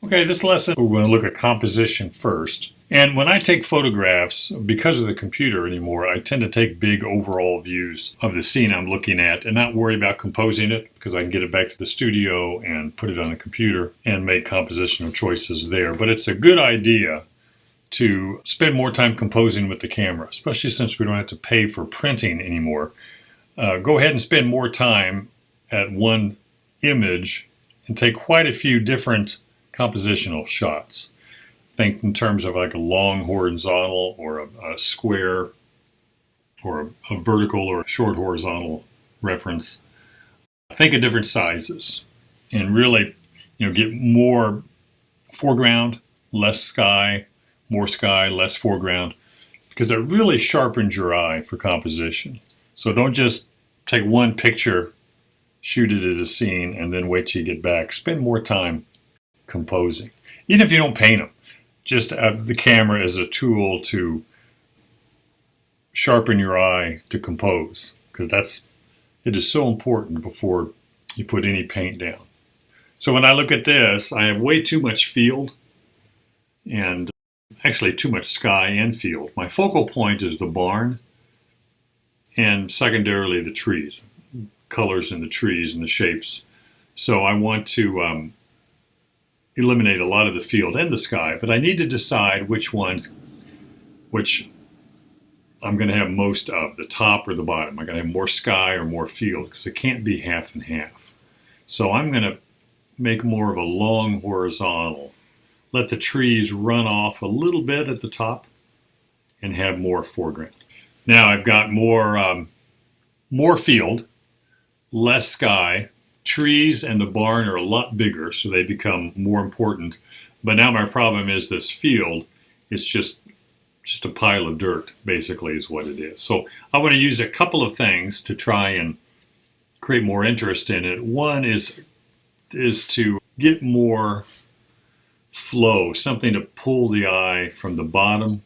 Okay, this lesson we're going to look at composition first. And when I take photographs, because of the computer anymore, I tend to take big overall views of the scene I'm looking at and not worry about composing it, because I can get it back to the studio and put it on the computer and make compositional choices there. But it's a good idea to spend more time composing with the camera, especially since we don't have to pay for printing anymore. Go ahead and spend more time at one image and take quite a few different compositional shots. Think in terms of like a long horizontal or a square or a vertical or a short horizontal reference. Think of different sizes and really, get more foreground, less sky, more sky, less foreground, because it really sharpens your eye for composition. So don't just take one picture, shoot it at a scene, and then wait till you get back. Spend more time composing. Even if you don't paint them, just have the camera as a tool to sharpen your eye to compose, because it is so important before you put any paint down. So when I look at this, I have way too much field and actually too much sky and field. My focal point is the barn and secondarily the trees, colors in the trees and the shapes. So I want to eliminate a lot of the field and the sky, but I need to decide which I'm going to have most of, the top or the bottom. I'm going to have more sky or more field, because it can't be half and half. So I'm going to make more of a long horizontal. Let the trees run off a little bit at the top and have more foreground. Now I've got more field, less sky. Trees and the barn are a lot bigger, so they become more important. But now my problem is this field. It's just a pile of dirt, basically, is what it is. So I want to use a couple of things to try and create more interest in it. One is to get more flow, something to pull the eye from the bottom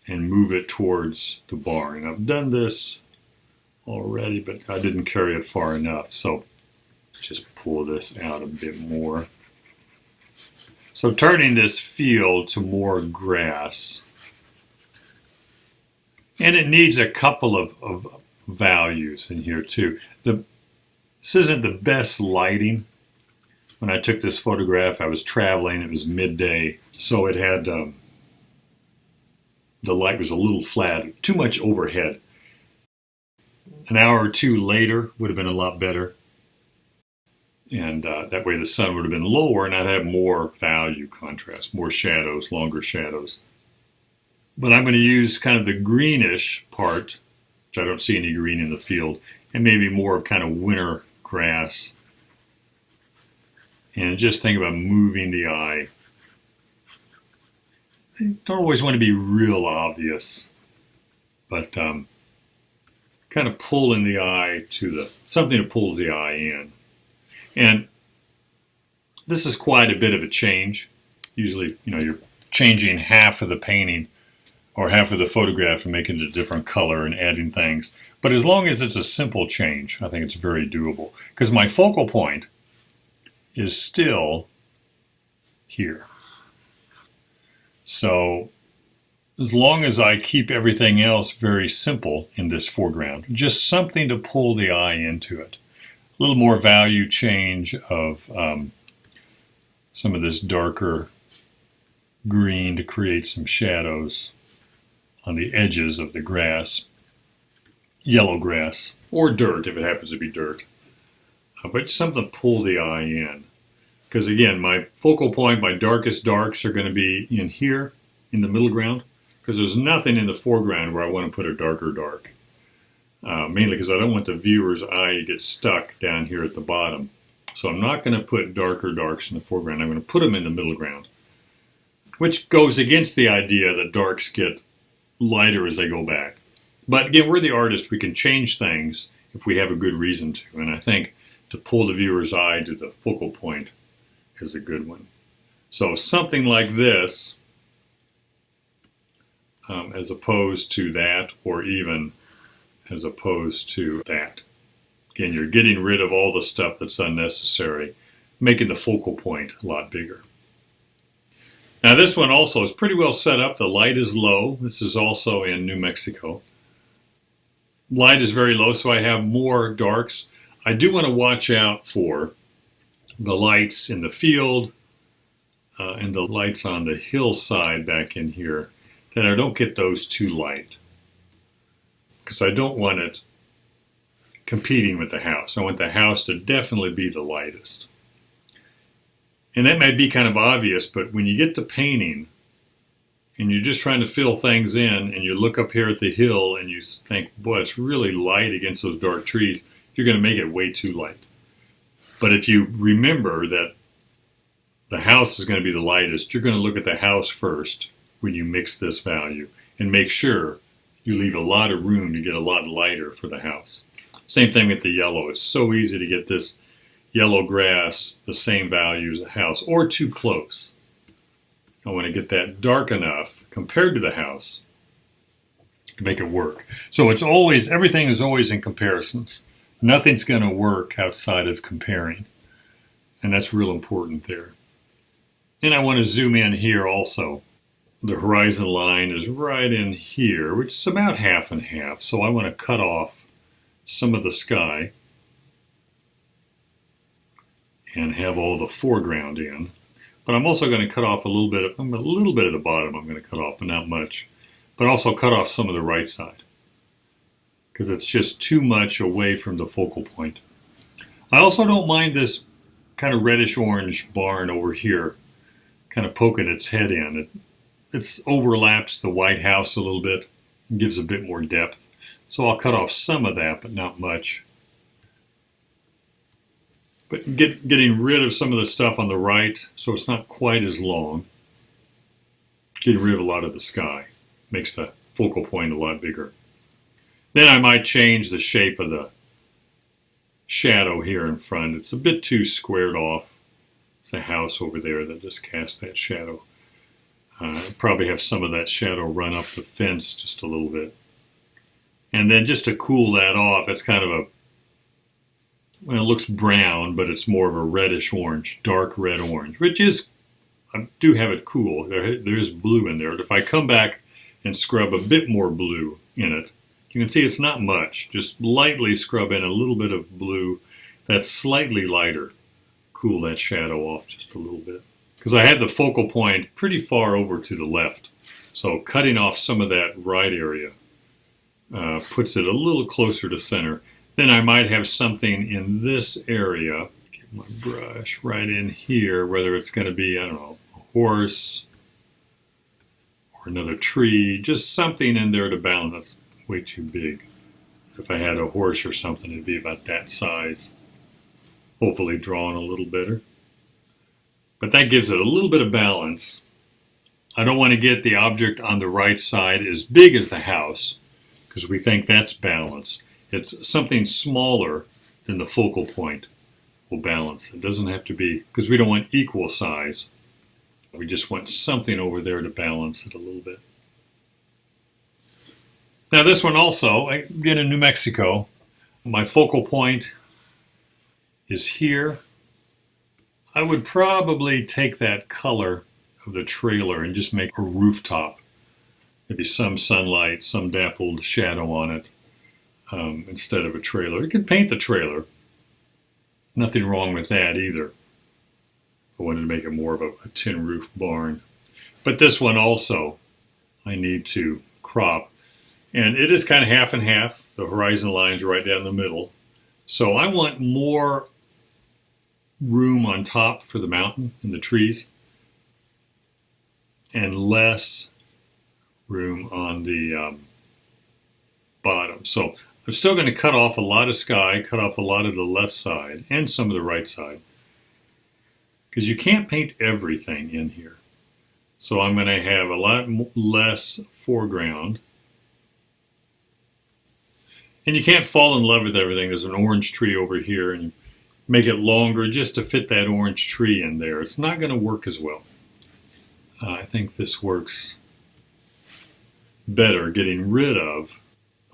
and move it towards the barn. I've done this already, but I didn't carry it far enough. So just pull this out a bit more. So turning this field to more grass. And it needs a couple of values in here too. This isn't the best lighting. When I took this photograph, I was traveling. It was midday, so it had the light was a little flat, too much overhead. An hour or two later would have been a lot better. And that way the sun would have been lower and I'd have more value contrast, more shadows, longer shadows. But I'm going to use kind of the greenish part, which I don't see any green in the field, and maybe more of kind of winter grass. And just think about moving the eye. I don't always want to be real obvious, but kind of pulling the eye to something that pulls the eye in. And this is quite a bit of a change. Usually, you're changing half of the painting or half of the photograph and making it a different color and adding things. But as long as it's a simple change, I think it's very doable. Because my focal point is still here. So as long as I keep everything else very simple in this foreground, just something to pull the eye into it. A little more value change of some of this darker green to create some shadows on the edges of the grass, yellow grass, or dirt if it happens to be dirt. But something to pull the eye in. Because again, my focal point, my darkest darks are going to be in here, in the middle ground, because there's nothing in the foreground where I want to put a darker dark. Mainly because I don't want the viewer's eye to get stuck down here at the bottom. So I'm not going to put darker darks in the foreground. I'm going to put them in the middle ground, which goes against the idea that darks get lighter as they go back. But again, we're the artist. We can change things if we have a good reason to. And I think to pull the viewer's eye to the focal point is a good one. So something like this, as opposed to that, or even as opposed to that. Again, you're getting rid of all the stuff that's unnecessary, making the focal point a lot bigger. Now this one also is pretty well set up. The light is low. This is also in New Mexico. Light is very low, so I have more darks. I do want to watch out for the lights in the field and the lights on the hillside back in here, that I don't get those too light, because I don't want it competing with the house. I want the house to definitely be the lightest. And that might be kind of obvious, but when you get to painting and you're just trying to fill things in and you look up here at the hill and you think, boy, it's really light against those dark trees, you're going to make it way too light. But if you remember that the house is going to be the lightest, you're going to look at the house first when you mix this value and make sure you leave a lot of room to get a lot lighter for the house. Same thing with the yellow. It's so easy to get this yellow grass the same value as the house or too close. I want to get that dark enough compared to the house to make it work. So it's always, everything is always in comparisons. Nothing's going to work outside of comparing. And that's real important there. And I want to zoom in here also. The horizon line is right in here, which is about half and half. So I want to cut off some of the sky and have all the foreground in. But I'm also going to cut off a little bit of the bottom I'm going to cut off, but not much. But also cut off some of the right side, because it's just too much away from the focal point. I also don't mind this kind of reddish orange barn over here kind of poking its head in. It overlaps the white house a little bit and gives a bit more depth. So I'll cut off some of that, but not much. But getting rid of some of the stuff on the right so it's not quite as long. Getting rid of a lot of the sky makes the focal point a lot bigger. Then I might change the shape of the shadow here in front. It's a bit too squared off. It's a house over there that just casts that shadow. Probably have some of that shadow run up the fence just a little bit. And then just to cool that off, it's kind of a, well, it looks brown, but it's more of a reddish orange, dark red orange, which is, I do have it cool. There is blue in there. If I come back and scrub a bit more blue in it, you can see it's not much. Just lightly scrub in a little bit of blue that's slightly lighter. Cool that shadow off just a little bit. Because I had the focal point pretty far over to the left. So cutting off some of that right area puts it a little closer to center. Then I might have something in this area. Get my brush right in here, whether it's going to be, I don't know, a horse or another tree. Just something in there to balance. That's way too big. If I had a horse or something, it'd be about that size. Hopefully drawn a little better. But that gives it a little bit of balance. I don't want to get the object on the right side as big as the house, because we think that's balance. It's something smaller than the focal point will balance. It doesn't have to be, because we don't want equal size. We just want something over there to balance it a little bit. Now this one also, again in New Mexico, my focal point is here. I would probably take that color of the trailer and just make a rooftop. Maybe some sunlight, some dappled shadow on it instead of a trailer. You could paint the trailer. Nothing wrong with that either. I wanted to make it more of a tin roof barn. But this one also, I need to crop. And it is kind of half and half. The horizon line's right down the middle. So I want more room on top for the mountain and the trees, and less room on the bottom. So I'm still going to cut off a lot of sky, cut off a lot of the left side and some of the right side, because you can't paint everything in here. So I'm going to have a lot less foreground. And you can't fall in love with everything. There's an orange tree over here, and you make it longer just to fit that orange tree in there. It's not going to work as well. I think this works better, getting rid of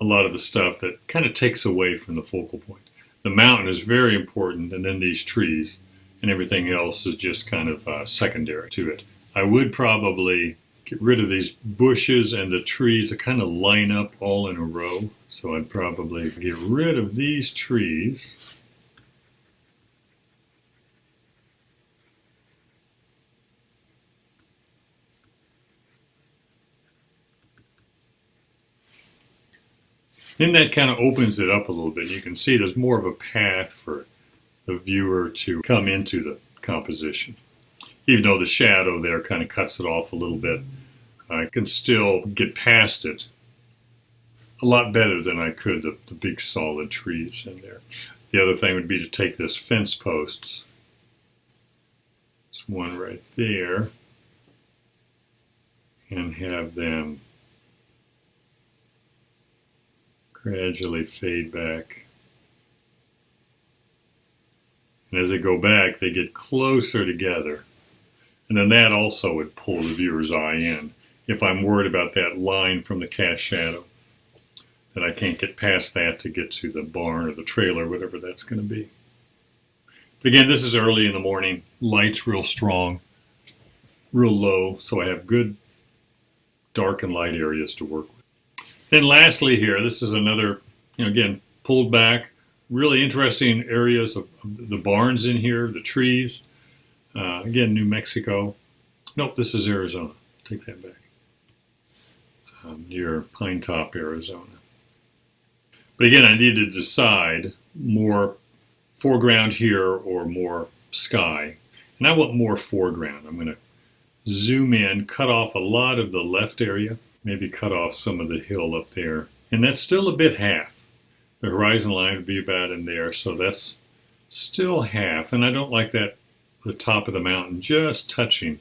a lot of the stuff that kind of takes away from the focal point. The mountain is very important, and then these trees, and everything else is just kind of secondary to it. I would probably get rid of these bushes and the trees that kind of line up all in a row. So I'd probably get rid of these trees. Then that kind of opens it up a little bit. You can see there's more of a path for the viewer to come into the composition. Even though the shadow there kind of cuts it off a little bit, I can still get past it a lot better than I could the big solid trees in there. The other thing would be to take this fence posts. There's one right there, and have them gradually fade back. And as they go back, they get closer together. And then that also would pull the viewer's eye in. If I'm worried about that line from the cast shadow, that I can't get past that to get to the barn or the trailer, whatever that's going to be. But again, this is early in the morning. Light's real strong, real low, so I have good dark and light areas to work with. Then lastly here, this is another, again, pulled back, really interesting areas of the barns in here, the trees. Again, New Mexico. Nope, this is Arizona. Take that back. Near Pine Top, Arizona. But again, I need to decide more foreground here or more sky. And I want more foreground. I'm going to zoom in, cut off a lot of the left area, maybe cut off some of the hill up there. And that's still a bit half. The horizon line would be about in there, so that's still half. And I don't like that, the top of the mountain just touching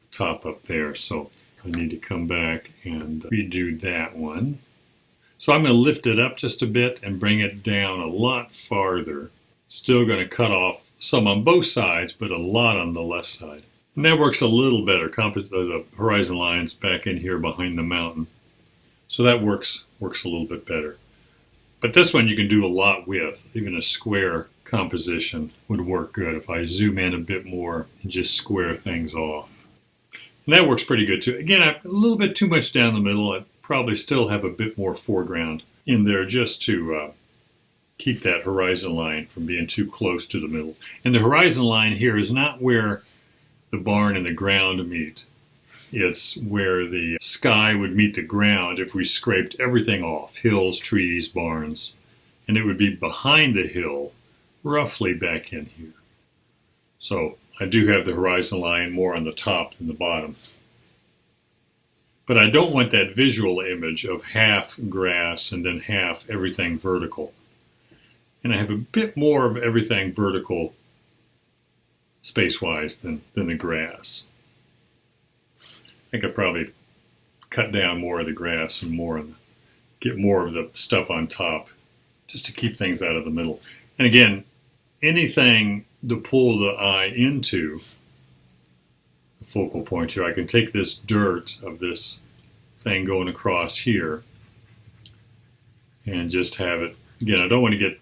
the top up there. So I need to come back and redo that one. So I'm going to lift it up just a bit and bring it down a lot farther. Still going to cut off some on both sides, but a lot on the left side. And that works a little better. The horizon line's back in here behind the mountain. So that works a little bit better. But this one you can do a lot with. Even a square composition would work good if I zoom in a bit more and just square things off. And that works pretty good too. Again, a little bit too much down the middle. I'd probably still have a bit more foreground in there just to keep that horizon line from being too close to the middle. And the horizon line here is not where the barn and the ground meet. It's where the sky would meet the ground if we scraped everything off, hills, trees, barns. And it would be behind the hill, roughly back in here. So I do have the horizon line more on the top than the bottom. But I don't want that visual image of half grass and then half everything vertical. And I have a bit more of everything vertical space-wise than the grass. I could probably cut down more of the grass and get more of the stuff on top just to keep things out of the middle. And again, anything to pull the eye into the focal point here, I can take this dirt of this thing going across here and just have it, again, I don't want to get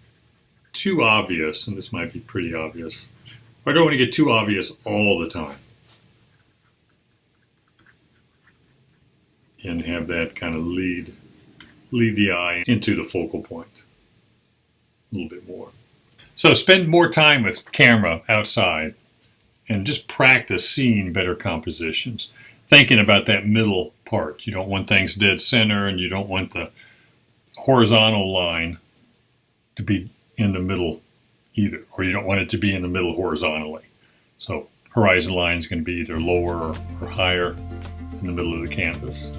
too obvious, and this might be pretty obvious. I don't want to get too obvious all the time. And have that kind of lead the eye into the focal point a little bit more. So spend more time with camera outside and just practice seeing better compositions. Thinking about that middle part. You don't want things dead center, and you don't want the horizontal line to be in the middle either, or you don't want it to be in the middle horizontally. So horizon line is going to be either lower or higher in the middle of the canvas.